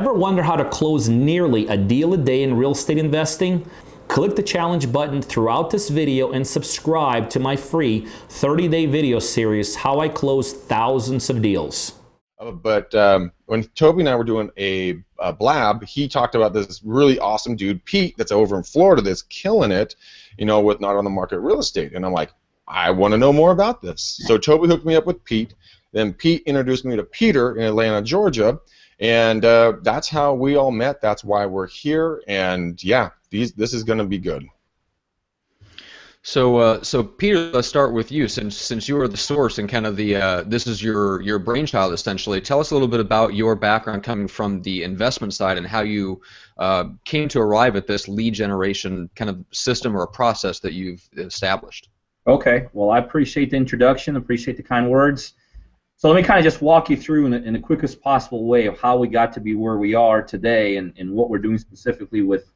Ever wonder how to close nearly a deal a day in real estate investing? Click the challenge button throughout this video and subscribe to my free 30-day video series, How I Close Thousands of Deals. But when Toby and I were doing a blab, he talked about this really awesome dude, Pete, that's over in Florida that's killing it, with not on the market real estate. And I'm like, I want to know more about this. So Toby hooked me up with Pete. Then Pete introduced me to Peter in Atlanta, Georgia. And that's how we all met. That's why we're here. And yeah, this is going to be good. So Peter, let's start with you. Since you are the source and kind of the this is your brainchild essentially. Tell us a little bit about your background coming from the investment side and how you came to arrive at this lead generation kind of system or a process that you've established. Okay. Well, I appreciate the introduction. Appreciate the kind words. So let me kind of just walk you through in the quickest possible way of how we got to be where we are today and what we're doing specifically with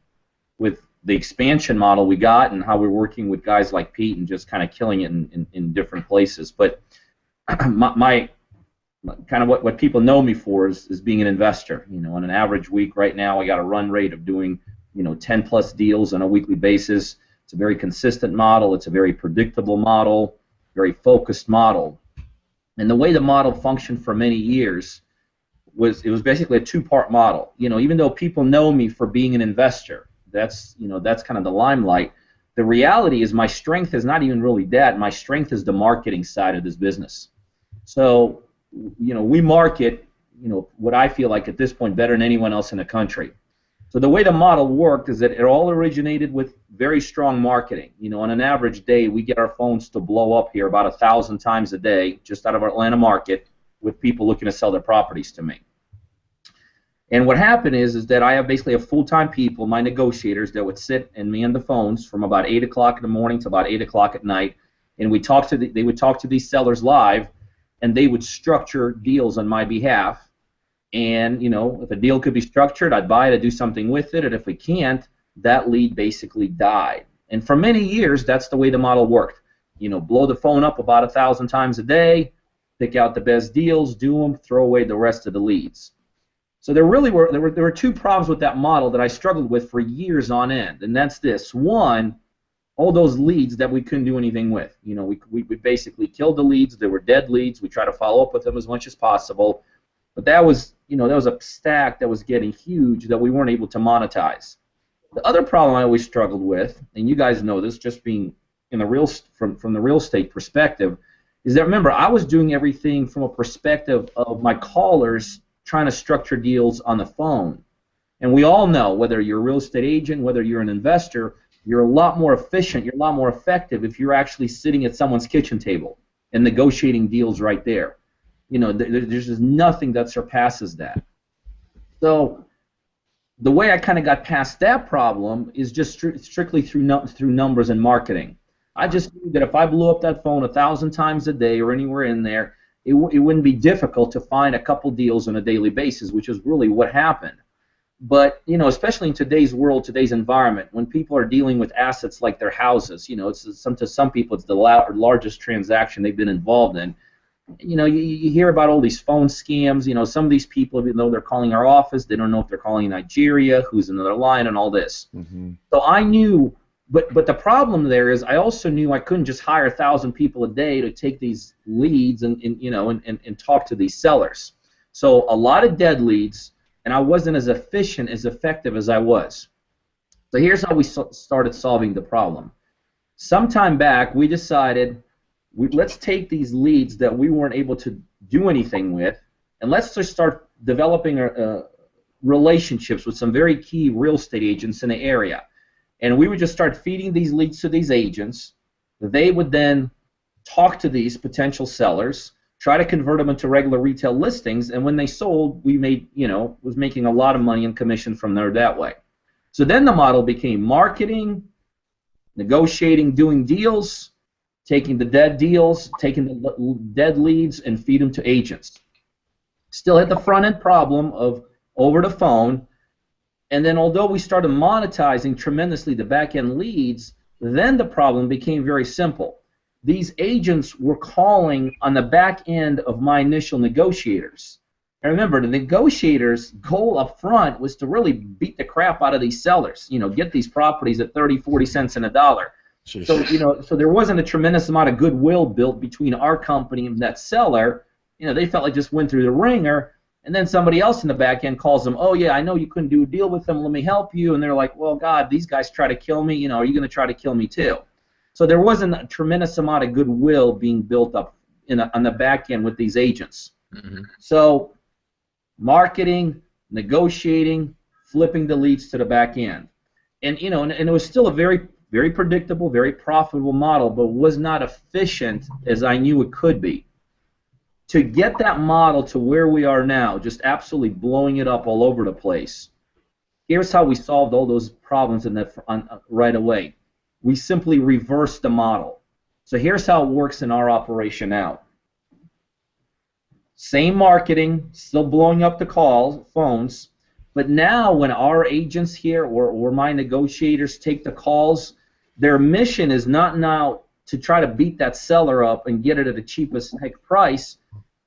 the expansion model we got and how we're working with guys like Pete and just kind of killing it in different places. But my kind of what people know me for is being an investor. On an average week right now, I got a run rate of doing 10 plus deals on a weekly basis. It's a very consistent model. It's a very predictable model, very focused model. And the way the model functioned for many years was basically a two-part model. Even though people know me for being an investor, that's kind of the limelight. The reality is my strength is not even really that. My strength is the marketing side of this business. So, we market, what I feel like at this point better than anyone else in the country. So the way the model worked is that it all originated with very strong marketing. On an average day, we get our phones to blow up here about 1,000 times a day just out of our Atlanta market with people looking to sell their properties to me. And what happened is that I have basically full-time people, my negotiators, that would sit and man the phones from about 8 o'clock in the morning to about 8 o'clock at night, and they would talk to these sellers live, and they would structure deals on my behalf. And if a deal could be structured, I'd buy it, I'd do something with it, and if we can't, that lead basically died. And for many years, that's the way the model worked. Blow the phone up about 1,000 times a day, pick out the best deals, do them, throw away the rest of the leads. So there were two problems with that model that I struggled with for years on end, and that's this. One, all those leads that we couldn't do anything with. We basically killed the leads. They were dead leads. We tried to follow up with them as much as possible. But that was a stack that was getting huge that we weren't able to monetize. The other problem I always struggled with, and you guys know this, just being in the from the real estate perspective, is that remember I was doing everything from a perspective of my callers trying to structure deals on the phone. And we all know, whether you're a real estate agent, whether you're an investor, you're a lot more efficient, you're a lot more effective if you're actually sitting at someone's kitchen table and negotiating deals right there. There's just nothing that surpasses that. So the way I kind of got past that problem is just strictly through numbers and marketing. I just knew that if I blew up that phone 1,000 times a day or anywhere in there, it wouldn't be difficult to find a couple deals on a daily basis, which is really what happened. But especially in today's world, today's environment, when people are dealing with assets like their houses, to some people it's the largest transaction they've been involved in. You hear about all these phone scams. Some of these people, even though they're calling our office, they don't know if they're calling Nigeria, who's another line, and all this. Mm-hmm. So I knew, but the problem there is I also knew I couldn't just hire 1,000 people a day to take these leads and talk to these sellers. So a lot of dead leads, and I wasn't as efficient, as effective as I was. So here's how we started solving the problem. Sometime back, we decided, let's take these leads that we weren't able to do anything with, and let's just start developing relationships with some very key real estate agents in the area. And we would just start feeding these leads to these agents. They would then talk to these potential sellers, try to convert them into regular retail listings, and when they sold, we was making a lot of money in commission from there that way. So then the model became marketing, negotiating, doing deals, taking the dead deals, taking the dead leads, and feed them to agents. Still had the front-end problem of over the phone, and then although we started monetizing tremendously the back-end leads, then the problem became very simple. These agents were calling on the back end of my initial negotiators. And remember, the negotiator's goal up front was to really beat the crap out of these sellers. Get these properties at 30, 40 cents in a dollar. Jeez. So there wasn't a tremendous amount of goodwill built between our company and that seller. They felt like just went through the ringer, and then somebody else in the back end calls them, oh yeah, I know you couldn't do a deal with them, let me help you. And they're like, well, God, these guys try to kill me. Are you going to try to kill me too? So there wasn't a tremendous amount of goodwill being built up on the back end with these agents. Mm-hmm. So marketing, negotiating, flipping the leads to the back end. And and it was still a very, very predictable, very profitable model, but was not efficient as I knew it could be. To get that model to where we are now, just absolutely blowing it up all over the place, here's how we solved all those problems right away. We simply reversed the model. So here's how it works in our operation now. Same marketing, still blowing up the phones, but now when our agents here or my negotiators take the calls, their mission is not now to try to beat that seller up and get it at the cheapest price.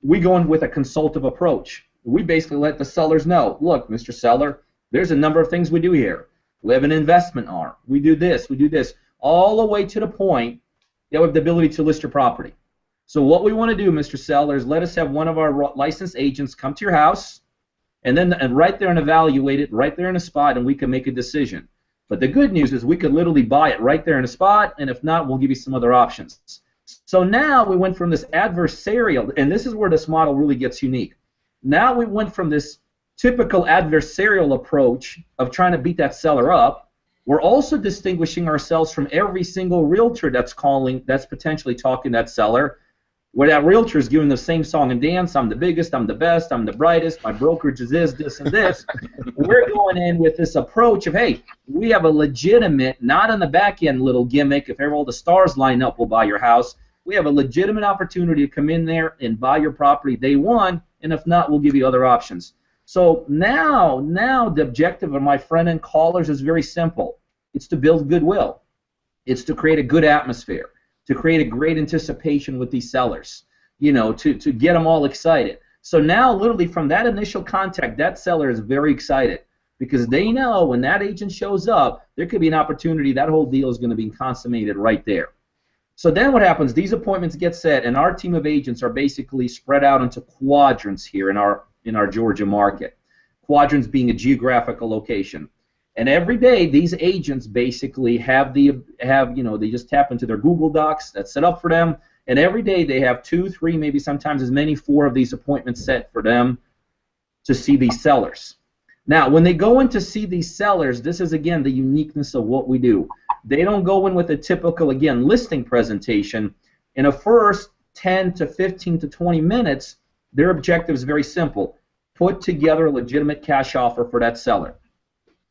We go in with a consultative approach. We basically let the sellers know, look, Mr. Seller, there's a number of things we do here. We have an investment arm. We do this, all the way to the point that we have the ability to list your property. So what we want to do, Mr. Seller, is let us have one of our licensed agents come to your house and right there and evaluate it right there in the spot, and we can make a decision. But the good news is we could literally buy it right there in the spot, and if not, we'll give you some other options. So now we went from this adversarial, and this is where this model really gets unique. Now we went from this typical adversarial approach of trying to beat that seller up. We're also distinguishing ourselves from every single realtor that's potentially talking to that seller, where that realtor is giving the same song and dance. I'm the biggest, I'm the best, I'm the brightest, my brokerage is this, and this. We're going in with this approach of, hey, we have a legitimate, not on the back end little gimmick, if ever all the stars line up, we'll buy your house. We have a legitimate opportunity to come in there and buy your property day one, and if not, we'll give you other options. So now the objective of my friend and callers is very simple. It's to build goodwill. It's to create a good atmosphere, to create a great anticipation with these sellers, to get them all excited. So now, literally from that initial contact, that seller is very excited because they know when that agent shows up, there could be an opportunity, that whole deal is going to be consummated right there. So then what happens, these appointments get set, and our team of agents are basically spread out into quadrants here in our Georgia market, quadrants being a geographical location. And every day, these agents basically they just tap into their Google Docs that's set up for them, and every day they have 2, 3, maybe sometimes as many 4 of these appointments set for them to see these sellers. Now, when they go in to see these sellers, this is, again, the uniqueness of what we do. They don't go in with a typical, again, listing presentation. In the first 10 to 15 to 20 minutes, their objective is very simple. Put together a legitimate cash offer for that seller.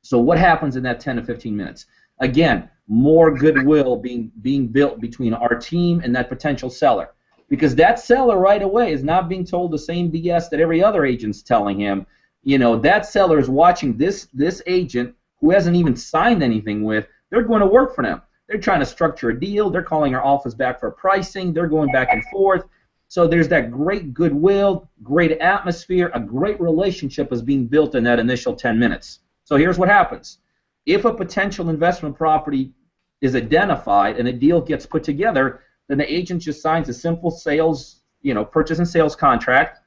So what happens in that 10 to 15 minutes? Again, more goodwill being built between our team and that potential seller. Because that seller right away is not being told the same BS that every other agent's telling him. That seller is watching this agent who hasn't even signed anything with. They're going to work for them. They're trying to structure a deal. They're calling our office back for pricing. They're going back and forth. So there's that great goodwill, great atmosphere, a great relationship is being built in that initial 10 minutes. So here's what happens. If a potential investment property is identified and a deal gets put together, then the agent just signs a simple sales, purchase and sales contract.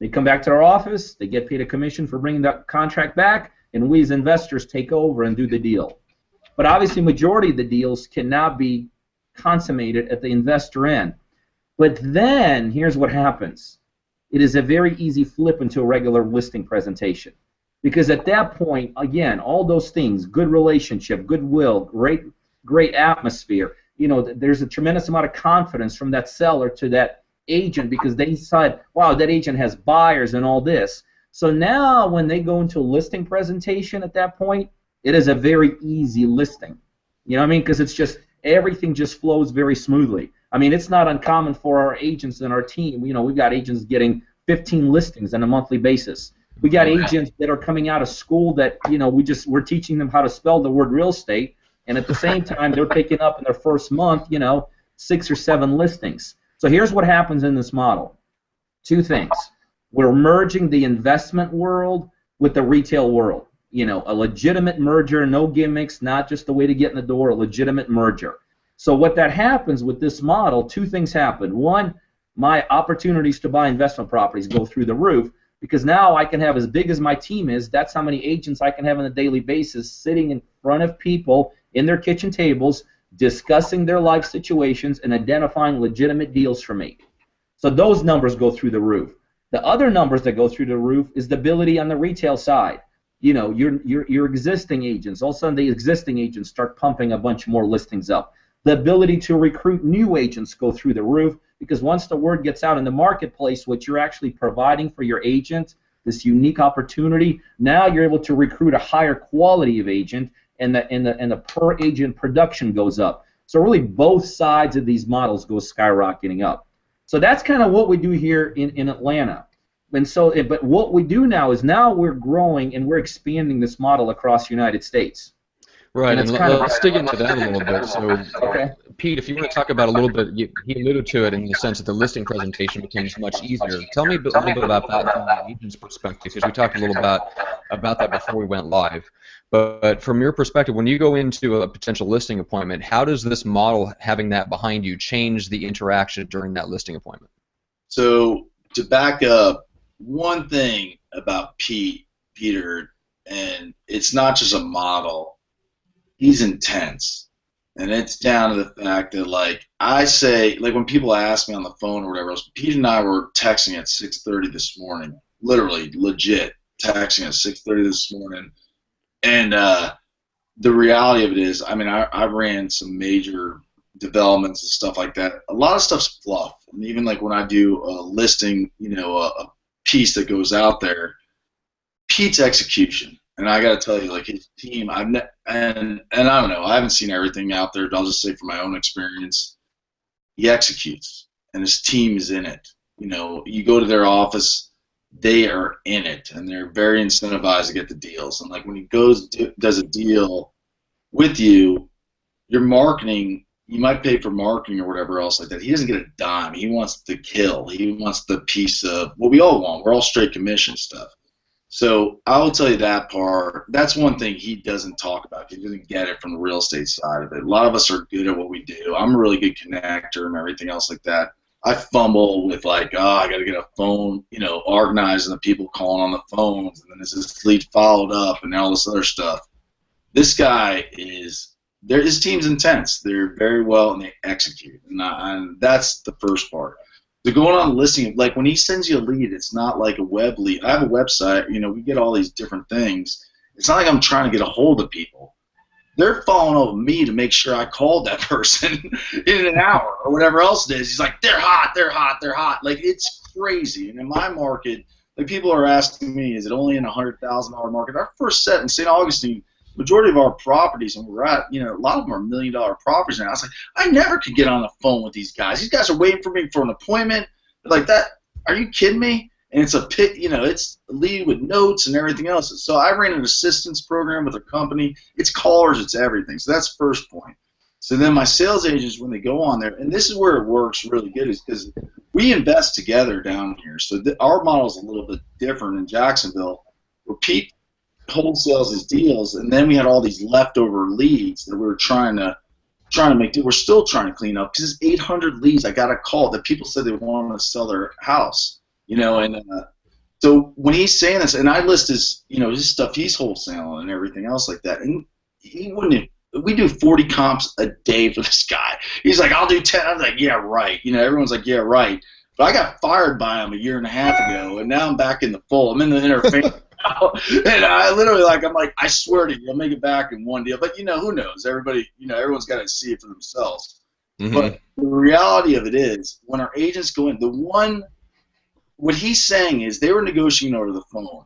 They come back to our office, they get paid a commission for bringing that contract back, and we as investors take over and do the deal. But obviously majority of the deals cannot be consummated at the investor end. But then here's what happens. It is a very easy flip into a regular listing presentation. Because at that point, again, all those things, good relationship, goodwill, great atmosphere, there's a tremendous amount of confidence from that seller to that agent because they decide, wow, that agent has buyers and all this. So now when they go into a listing presentation at that point, it is a very easy listing. You know what I mean? Because it's just, everything just flows very smoothly. I mean, it's not uncommon for our agents and our team. We've got agents getting 15 listings on a monthly basis. We got agents that are coming out of school that, we're teaching them how to spell the word real estate, and at the same time they're picking up in their first month, 6 or 7 listings. So here's what happens in this model. 2 things. we're merging the investment world with the retail world. You know, a legitimate merger, no gimmicks, not just the way to get in the door, a legitimate merger. So what that happens with this model, two things happen. One, my opportunities to buy investment properties go through the roof, because now I can have, as big as my team is, that's how many agents I can have on a daily basis sitting in front of people in their kitchen tables, discussing their life situations and identifying legitimate deals for me. So those numbers go through the roof. The other numbers that go through the roof is the ability on the retail side. You know, your existing agents, all of a sudden the existing agents start pumping a bunch more listings up. The ability to recruit new agents go through the roof, because once the word gets out in the marketplace, what you're actually providing for your agent, this unique opportunity, now you're able to recruit a higher quality of agent, and the per agent production goes up. So really both sides of these models go skyrocketing up. So that's kind of what we do here in Atlanta. And so, but what we do now is we're growing and we're expanding this model across the United States. Right, and let's dig into that a little bit. So, okay. Pete, if you want to talk about a little bit, he alluded to it in the sense that the listing presentation becomes much easier. Tell me a little bit about that from the agent's perspective, because we talked a little about that before we went live. But from your perspective, when you go into a potential listing appointment, how does this model, having that behind you, change the interaction during that listing appointment? So to back up, one thing about Peter, and it's not just a model, he's intense. And it's down to the fact that, like, I say, like, when people ask me on the phone or whatever else, Pete and I were texting at 6:30 this morning, literally, legit, texting at 6:30 this morning. And the reality of it is, I mean, I ran some major developments and stuff like that. A lot of stuff's fluff. And even, like, when I do a listing, you know, a piece that goes out there, Pete's execution. And I got to tell you, like, his team, and I don't know, I haven't seen everything out there, but I'll just say from my own experience, he executes, and his team is in it. You know, you go to their office, they are in it, and they're very incentivized to get the deals. And, like, when he does a deal with you, your marketing, you might pay for marketing or whatever else like that. He doesn't get a dime. He wants the kill. He wants the piece of what we all want. We're all straight commission stuff. So I will tell you that part. That's one thing he doesn't talk about. He doesn't get it from the real estate side of it. A lot of us are good at what we do. I'm a really good connector and everything else like that. I fumble with, like, oh, I got to get a phone, you know, organized, and the people calling on the phones, and then is this lead followed up and all this other stuff. This guy is, his team's intense. They're very well, and they execute. And that's the first part. So going on listing, like, when he sends you a lead, it's not like a web lead. I have a website, you know, we get all these different things. It's not like I'm trying to get a hold of people. They're following up with me to make sure I called that person in an hour or whatever else it is. He's like, they're hot, they're hot, they're hot. Like, it's crazy. And in my market, like, people are asking me, is it only in a $100,000 market? Our first set in St. Augustine, majority of our properties, and we're at, you know, a lot of them are $1 million properties now. I was like, I never could get on the phone with these guys. These guys are waiting for me for an appointment. Like, that, are you kidding me? And it's a pit, you know, it's a lead with notes and everything else. So I ran an assistance program with a company. It's callers, it's everything. So that's first point. So then my sales agents, when they go on there, and this is where it works really good, is because we invest together down here. So our model is a little bit different in Jacksonville, where Pete wholesales his deals, and then we had all these leftover leads that we were trying to make. We're still trying to clean up, because it's 800 leads I got a call that people said they wanted to sell their house, you know. And so when he's saying this, and I list his, you know, his stuff he's wholesaling and everything else like that, and he wouldn't. We do 40 comps a day for this guy. He's like, I'll do 10. I'm like, yeah, right. You know, everyone's like, yeah, right. But I got fired by him a year and a half ago, and now I'm back in the fold. I'm in the interface. And I literally, like, I'm like, I swear to you, I'll make it back in one deal. But, you know, who knows? Everybody, you know, everyone's got to see it for themselves. Mm-hmm. But the reality of it is, when our agents go in, what he's saying is they were negotiating over the phone.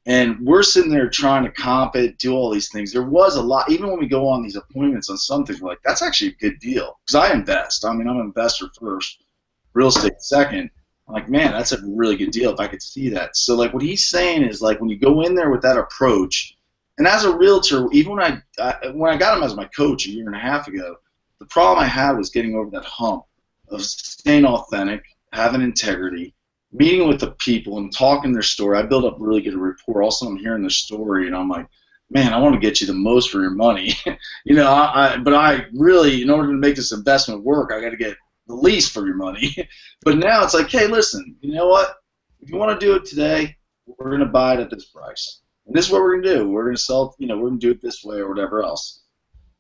And we're sitting there trying to comp it, do all these things. There was a lot, even when we go on these appointments on something, we're like, that's actually a good deal. Because I invest. I mean, I'm an investor first, real estate second. I'm like, man, that's a really good deal if I could see that. So, like, what he's saying is, like, when you go in there with that approach, and as a realtor, even when I got him as my coach a year and a half ago, the problem I had was getting over that hump of staying authentic, having integrity, meeting with the people and talking their story, I build up really good rapport. Also, I'm hearing their story, and I'm like, man, I want to get you the most for your money. But I really, in order to make this investment work, I got to get the least for your money. But now it's like, hey, listen, you know what? If you want to do it today, we're going to buy it at this price. And this is what we're going to do. We're going to sell, we're going to do it this way or whatever else.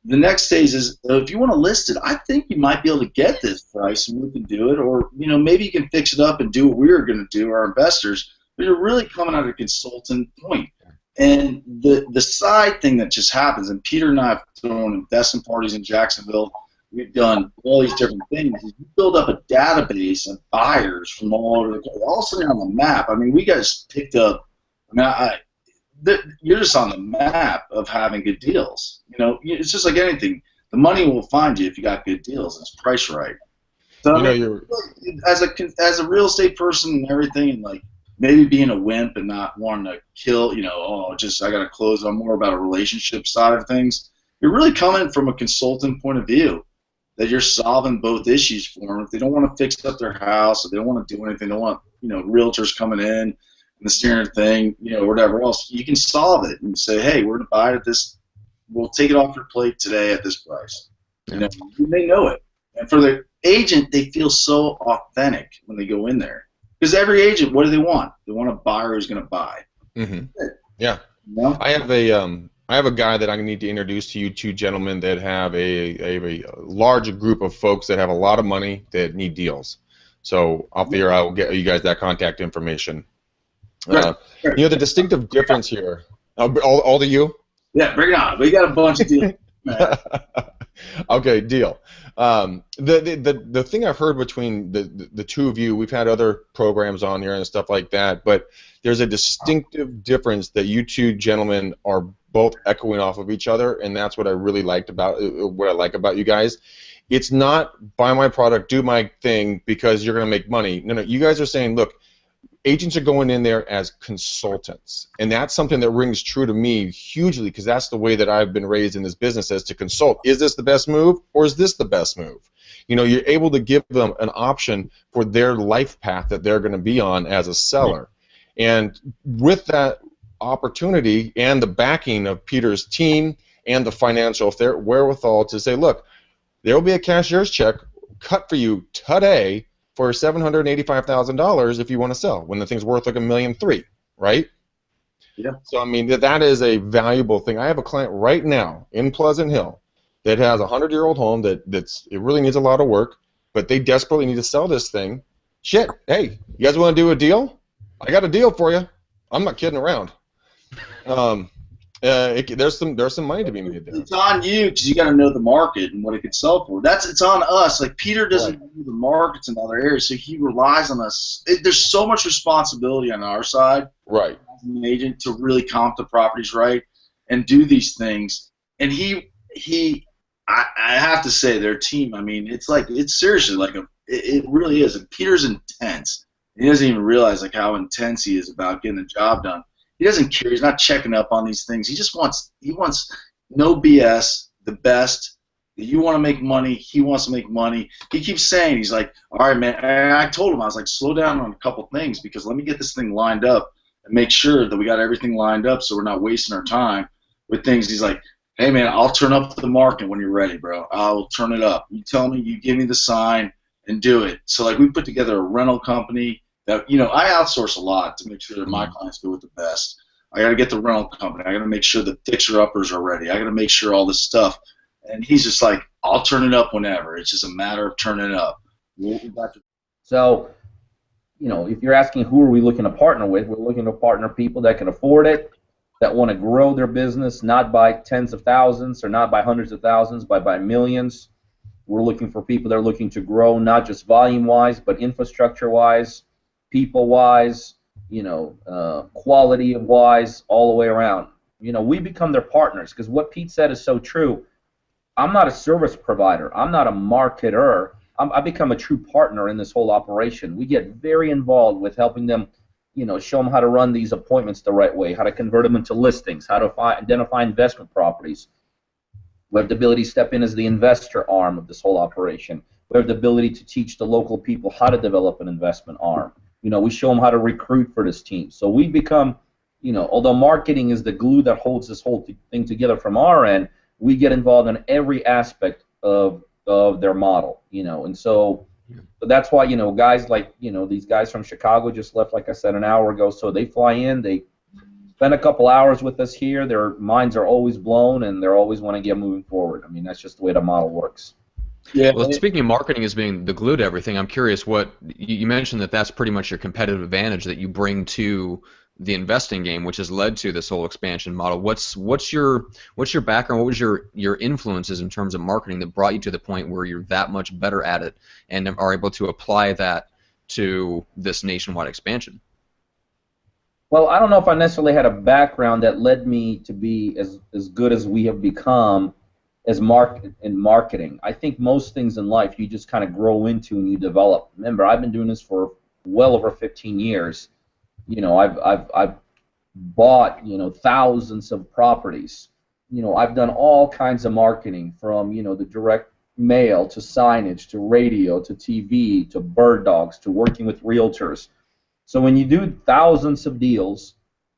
The next stage is, if you want to list it, I think you might be able to get this price and we can do it. Or, maybe you can fix it up and do what we're going to do, our investors. But you're really coming at a consultant point. And the side thing that just happens, and Peter and I have thrown investment parties in Jacksonville, we've done all these different things, is you build up a database of buyers from all over the country, all sitting on the map. I mean, we guys picked up, you're just on the map of having good deals. It's just like anything. The money will find you if you got good deals and it's priced right. So, as a real estate person and everything, and like, maybe being a wimp and not wanting to kill, I got to close on more about a relationship side of things. You're really coming from a consultant point of view that you're solving both issues for them. If they don't want to fix up their house, or they don't want to do anything, they don't want, realtors coming in and the steering thing, whatever else, you can solve it and say, hey, we're going to buy it at this, we'll take it off your plate today at this price. They know it. And for the agent, they feel so authentic when they go in there. Because every agent, what do they want? They want a buyer who's going to buy. Mm-hmm. Yeah. I have a guy that I need to introduce to you two gentlemen that have a large group of folks that have a lot of money that need deals. So off the air, I will get you guys that contact information. Right. The distinctive difference here. All of you? Yeah, bring it on. We got a bunch of deals. Okay, deal. The thing I've heard between the two of you, we've had other programs on here and stuff like that, but there's a distinctive difference that you two gentlemen are both echoing off of each other, and that's what I really like about you guys. It's not buy my product, do my thing because you're going to make money. No, you guys are saying, look, agents are going in there as consultants, and that's something that rings true to me hugely because that's the way that I've been raised in this business, as to consult. Is this the best move, or is this the best move? You're able to give them an option for their life path that they're going to be on as a seller. And with that opportunity and the backing of Peter's team and the financial wherewithal to say, look, there will be a cashier's check cut for you today for $785,000 if you want to sell, when the thing's worth like $1.3 million, right? Yeah. So I mean that is a valuable thing. I have a client right now in Pleasant Hill that has a 100-year-old home it really needs a lot of work, but they desperately need to sell this thing. Shit, hey, you guys want to do a deal? I got a deal for you. I'm not kidding around. There's some money to be made there. It's on you because you got to know the market and what it can sell for. It's on us. Like Peter doesn't know the markets in other areas, so he relies on us. There's so much responsibility on our side, right, as an agent, to really comp the properties right and do these things. And I have to say, their team. I mean, it's seriously like it really is. And Peter's intense. He doesn't even realize like how intense he is about getting the job done. He doesn't care. He's not checking up on these things. He wants no BS, the best. You want to make money. He wants to make money. He keeps saying, he's like, all right, man. And I told him, I was like, slow down on a couple things because let me get this thing lined up and make sure that we got everything lined up so we're not wasting our time with things. He's like, hey, man, I'll turn up the market when you're ready, bro. I'll turn it up. You tell me, you give me the sign and do it. So, like, we put together a rental company that, I outsource a lot to make sure that my clients go with the best. I got to get the rental company. I got to make sure the fixer-uppers are ready. I got to make sure all this stuff. And he's just like, I'll turn it up whenever. It's just a matter of turning it up. So, if you're asking who are we looking to partner with, we're looking to partner people that can afford it, that want to grow their business, not by tens of thousands or not by hundreds of thousands, but by millions. We're looking for people that are looking to grow not just volume-wise, but infrastructure-wise, people-wise, quality-wise, all the way around. We become their partners because what Pete said is so true. I'm not a service provider. I'm not a marketer. I become a true partner in this whole operation. We get very involved with helping them, show them how to run these appointments the right way, how to convert them into listings, how to identify investment properties. We have the ability to step in as the investor arm of this whole operation. We have the ability to teach the local people how to develop an investment arm. We show them how to recruit for this team. So we become, although marketing is the glue that holds this whole thing together from our end, we get involved in every aspect of their model, and so that's why, guys like, these guys from Chicago just left, like I said, an hour ago. So they fly in, they spend a couple hours with us here. Their minds are always blown, and they're always want to get moving forward. I mean, that's just the way the model works. Yeah. Well, speaking of marketing as being the glue to everything, I'm curious what you mentioned that's pretty much your competitive advantage that you bring to the investing game, which has led to this whole expansion model. What's your background? What was your influences in terms of marketing that brought you to the point where you're that much better at it and are able to apply that to this nationwide expansion? Well, I don't know if I necessarily had a background that led me to be as good as we have become in marketing. I think most things in life you just kind of grow into and you develop. Remember, I've been doing this for well over 15 years. I've bought, thousands of properties. I've done all kinds of marketing from, the direct mail to signage to radio to TV to bird dogs to working with realtors. So when you do thousands of deals,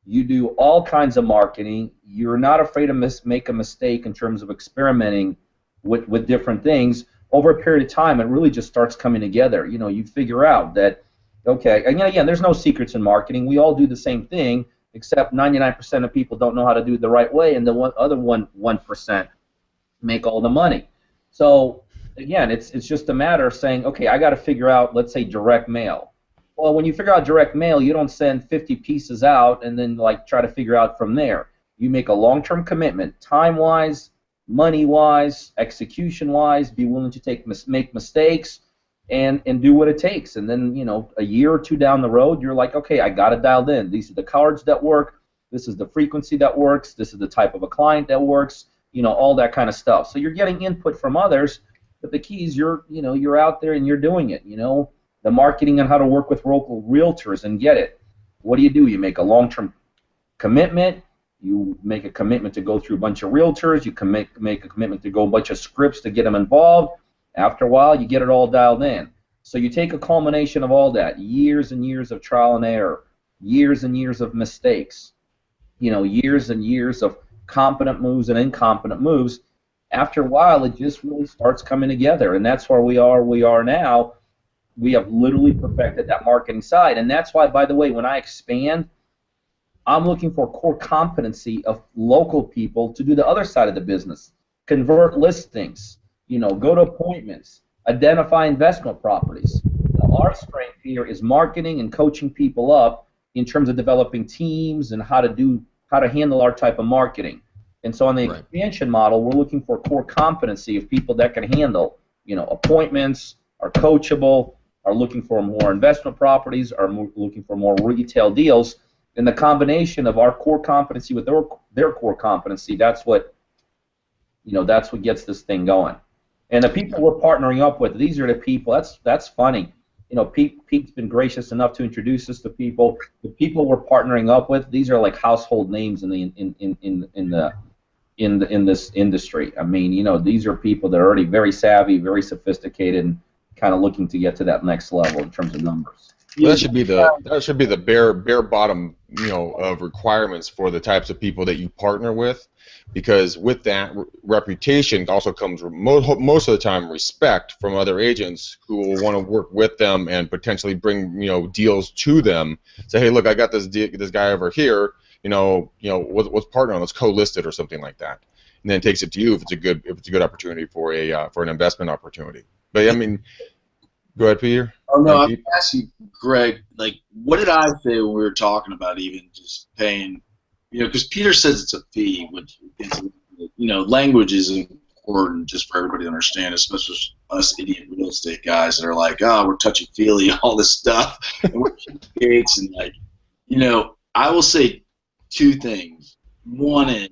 you do all kinds of marketing. You're not afraid to make a mistake in terms of experimenting with different things. Over a period of time, it really just starts coming together. You figure out that, okay, again, there's no secrets in marketing. We all do the same thing, except 99% of people don't know how to do it the right way, and the other 1% make all the money. So again, it's just a matter of saying, okay, I got to figure out, let's say, direct mail. Well, when you figure out direct mail, you don't send 50 pieces out and then try to figure out from there. You make a long-term commitment, time-wise, money-wise, execution-wise. Be willing to make mistakes and do what it takes. And then a year or two down the road, you're like, okay, I got it dialed in. These are the cards that work. This is the frequency that works. This is the type of a client that works. All that kind of stuff. So you're getting input from others, but the key is you're out there and you're doing it. The marketing on how to work with local realtors and get it. What do? You make a long-term commitment. You make a commitment to go through a bunch of realtors. You can make a commitment to go a bunch of scripts to get them involved. After a while, you get it all dialed in. So you take a culmination of all that, years and years of trial and error, years and years of mistakes, years and years of competent moves and incompetent moves. After a while, it just really starts coming together, and that's where we are now. We have literally perfected that marketing side, and that's why, by the way, when I expand, I'm looking for core competency of local people to do the other side of the business, convert listings, go to appointments, identify investment properties. Our strength here is marketing and coaching people up in terms of developing teams and how to handle our type of marketing. And so on the expansion model, we're looking for core competency of people that can handle, appointments, are coachable, are looking for more investment properties, are looking for more retail deals. And the combination of our core competency with their core competency, that's what gets this thing going. And the people we're partnering up with, these are the people. That's funny. Pete's been gracious enough to introduce us to people. The people we're partnering up with, these are like household names in this industry. I mean, these are people that are already very savvy, very sophisticated, and kind of looking to get to that next level in terms of numbers. Well, that should be the bare bottom, of requirements for the types of people that you partner with, because with that reputation also comes most of the time respect from other agents who will want to work with them and potentially bring deals to them. Say, hey, look, I got this guy over here. Let's partner on, let's co-list it or something like that, and then it takes it to you if it's a good opportunity for an investment opportunity. But I mean, go ahead, Peter. Oh no, I'm asking Greg. What did I say when we were talking about even just paying? Because Peter says it's a fee, which language is important just for everybody to understand, especially us idiot real estate guys that are like, oh, we're touchy feely, all this stuff, and we're gates and I will say two things. One is,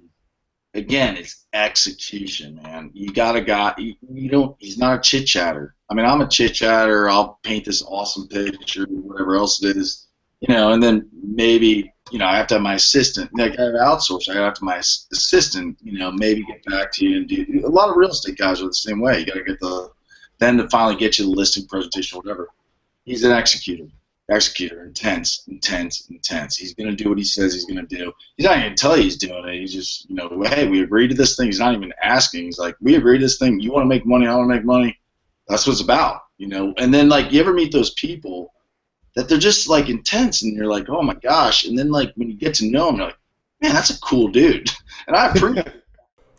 again, it's execution, man. You got a guy. He's not a chit chatter. I mean, I'm a chit chatter. I'll paint this awesome picture, whatever else it is, and then maybe I have to have my assistant. I have to outsource. I have to have my assistant. Maybe get back to you and do. A lot of real estate guys are the same way. You got to get then to finally get you the listing presentation, or whatever. He's an executor. executor, intense, intense, intense. He's going to do what he says he's going to do. He's not even going to tell you he's doing it. He's just, you know, hey, we agreed to this thing. He's not even asking. He's like, we agreed to this thing. You want to make money, I want to make money. That's what it's about, you know. And then, like, you ever meet those people that they're just, like, intense, and you're like, oh, my gosh. And then, like, when you get to know them, you're like, man, that's a cool dude. And I appreciate it.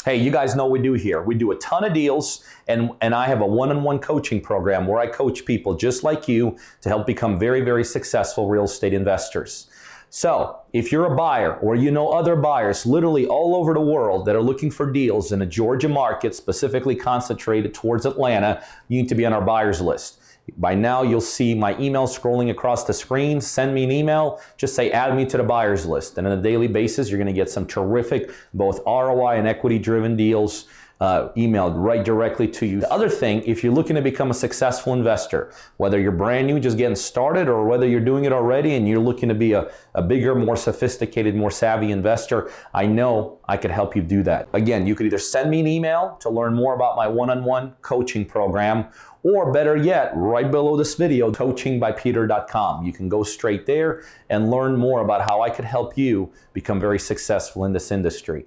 Hey, you guys know what we do here. We do a ton of deals, and I have a one-on-one coaching program where I coach people just like you to help become very, very successful real estate investors. So if you're a buyer or you know other buyers literally all over the world that are looking for deals in a Georgia market, specifically concentrated towards Atlanta, you need to be on our buyers list. By now, you'll see my email scrolling across the screen. Send me an email. Just say, add me to the buyers list. And on a daily basis, you're going to get some terrific, both ROI and equity-driven deals emailed right directly to you. The other thing, if you're looking to become a successful investor, whether you're brand new, just getting started, or whether you're doing it already and you're looking to be a bigger, more sophisticated, more savvy investor, I know I could help you do that. Again, you could either send me an email to learn more about my one-on-one coaching program, or better yet, right below this video, coachingbypeter.com. You can go straight there and learn more about how I could help you become very successful in this industry.